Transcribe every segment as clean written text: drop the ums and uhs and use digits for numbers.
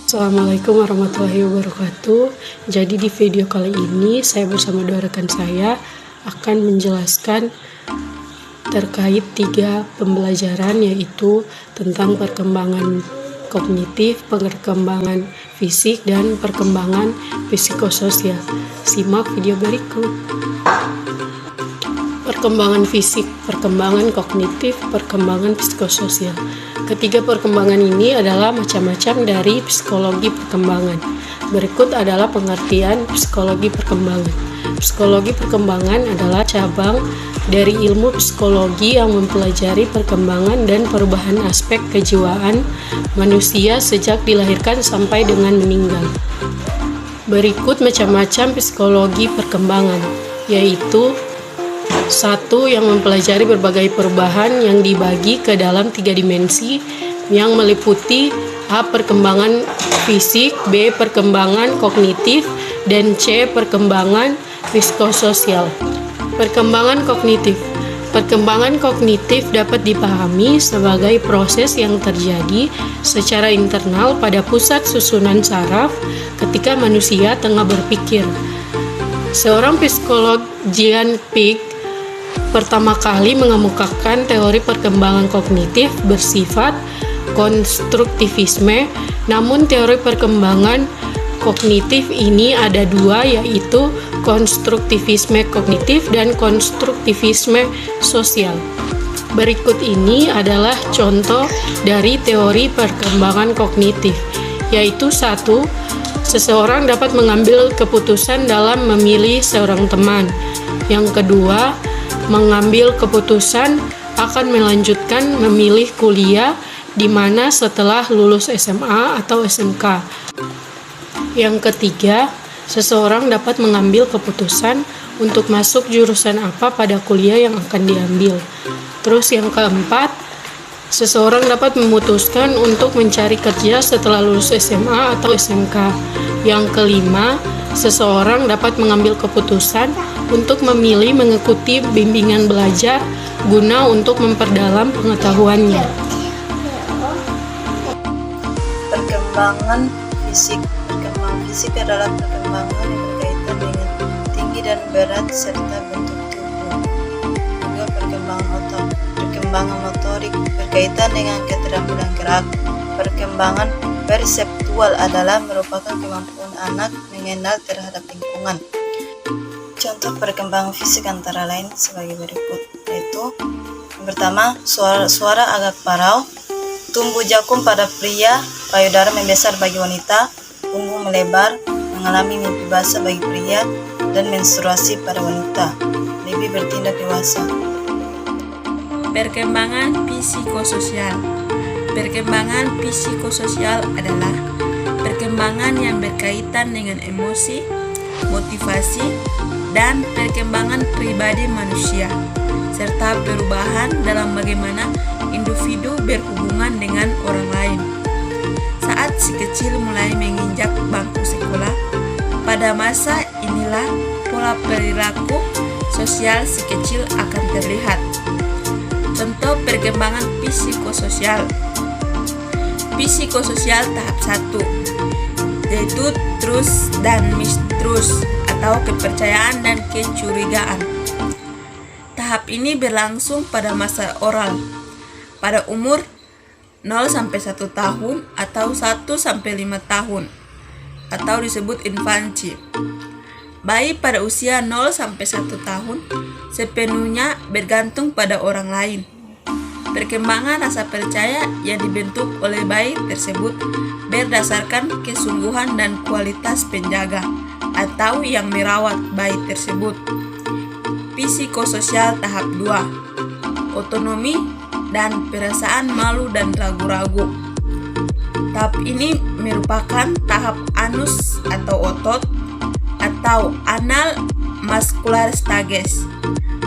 Assalamualaikum warahmatullahi wabarakatuh. Jadi di video kali ini saya bersama dua rekan saya akan menjelaskan terkait 3 pembelajaran, yaitu tentang perkembangan kognitif, perkembangan fisik, dan perkembangan psikososial. Simak video berikut. Perkembangan fisik, perkembangan kognitif, perkembangan psikososial. Ketiga perkembangan ini adalah macam-macam dari psikologi perkembangan. Berikut adalah pengertian psikologi perkembangan. Psikologi perkembangan adalah cabang dari ilmu psikologi yang mempelajari perkembangan dan perubahan aspek kejiwaan manusia sejak dilahirkan sampai dengan meninggal. Berikut macam-macam psikologi perkembangan, yaitu 1. Yang mempelajari berbagai perubahan yang dibagi ke dalam 3 dimensi yang meliputi A. Perkembangan fisik, B. Perkembangan kognitif, dan C. Perkembangan psikososial. Perkembangan kognitif. Perkembangan kognitif dapat dipahami sebagai proses yang terjadi secara internal pada pusat susunan saraf ketika manusia tengah berpikir. Seorang psikolog, Jean Piaget, pertama kali mengemukakan teori perkembangan kognitif bersifat konstruktivisme. Namun teori perkembangan kognitif ini ada 2, yaitu konstruktivisme kognitif dan konstruktivisme sosial. Berikut ini adalah contoh dari teori perkembangan kognitif, yaitu 1. Seseorang dapat mengambil keputusan dalam memilih seorang teman. Yang kedua, mengambil keputusan akan melanjutkan memilih kuliah di mana setelah lulus SMA atau SMK. Yang ketiga, seseorang dapat mengambil keputusan untuk masuk jurusan apa pada kuliah yang akan diambil. Terus yang keempat, seseorang dapat memutuskan untuk mencari kerja setelah lulus SMA atau SMK. Yang kelima, seseorang dapat mengambil keputusan untuk memilih mengikuti bimbingan belajar guna untuk memperdalam pengetahuannya. Perkembangan fisik. Perkembangan fisik adalah perkembangan yang berkaitan dengan tinggi dan berat serta bentuk tubuh. Juga perkembangan otot. Perkembangan motorik berkaitan dengan keterampilan gerak. Perkembangan perseptual adalah merupakan kemampuan anak mengenal terhadap lingkungan. Contoh perkembangan fisik antara lain sebagai berikut, yaitu yang pertama, suara agak parau, tumbuh jakun pada pria, payudara membesar bagi wanita, punggung melebar, mengalami mimpi basah bagi pria, dan menstruasi pada wanita, lebih bertindak dewasa. Perkembangan psikososial. Perkembangan psikososial adalah perkembangan yang berkaitan dengan emosi, motivasi, dan perkembangan pribadi manusia, serta perubahan dalam bagaimana individu berhubungan dengan orang lain. Saat si kecil mulai menginjak bangku sekolah, pada masa inilah pola perilaku sosial si kecil akan terlihat. Contoh perkembangan psikososial. Psikososial tahap 1, yaitu trust dan mistrust atau kepercayaan dan kecurigaan. Tahap ini berlangsung pada masa oral, pada umur 0-1 tahun atau 1-5 tahun, atau disebut infansi. Bayi pada usia 0-1 tahun sepenuhnya bergantung pada orang lain. Perkembangan rasa percaya yang dibentuk oleh bayi tersebut berdasarkan kesungguhan dan kualitas penjaga atau yang merawat bayi tersebut. Psikososial tahap 2, otonomi dan perasaan malu dan ragu-ragu. Tahap ini merupakan tahap anus atau otot atau anal muscular stages.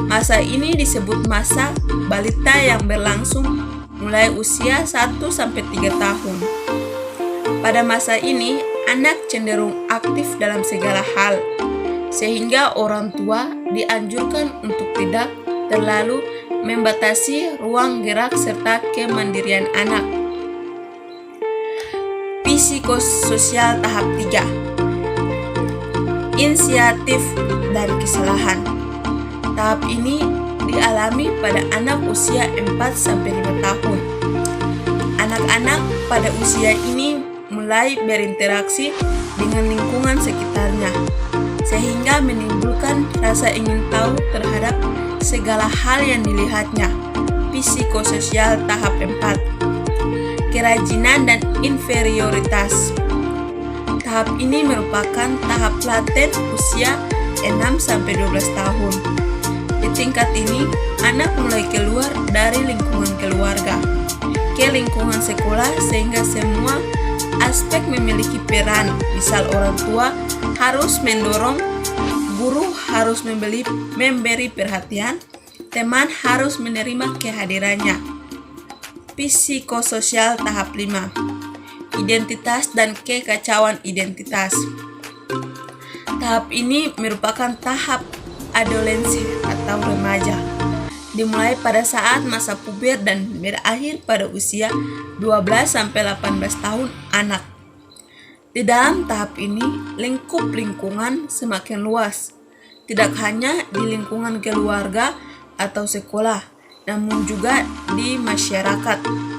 Masa ini disebut masa balita yang berlangsung mulai usia 1-3 tahun. Pada masa ini, anak cenderung aktif dalam segala hal, sehingga orang tua dianjurkan untuk tidak terlalu membatasi ruang gerak serta kemandirian anak. Psikososial tahap 3. Inisiatif dan kesalahan. Tahap ini dialami pada anak usia 4-5 tahun. Anak-anak pada usia ini mulai berinteraksi dengan lingkungan sekitarnya, sehingga menimbulkan rasa ingin tahu terhadap segala hal yang dilihatnya. Psikososial tahap 4. Kerajinan dan inferioritas. Tahap ini merupakan tahap laten usia 6-12 tahun. Di tingkat ini, anak mulai keluar dari lingkungan keluarga ke lingkungan sekolah, sehingga semua aspek memiliki peran. Misal orang tua harus mendorong, guru harus memberi perhatian, teman harus menerima kehadirannya. Psikososial tahap 5. Identitas dan kekacauan identitas. Tahap ini merupakan tahap adolensi atau remaja, dimulai pada saat masa puber dan berakhir pada usia 12-18 tahun anak. Di dalam tahap ini, lingkup lingkungan semakin luas, tidak hanya di lingkungan keluarga atau sekolah, namun juga di masyarakat.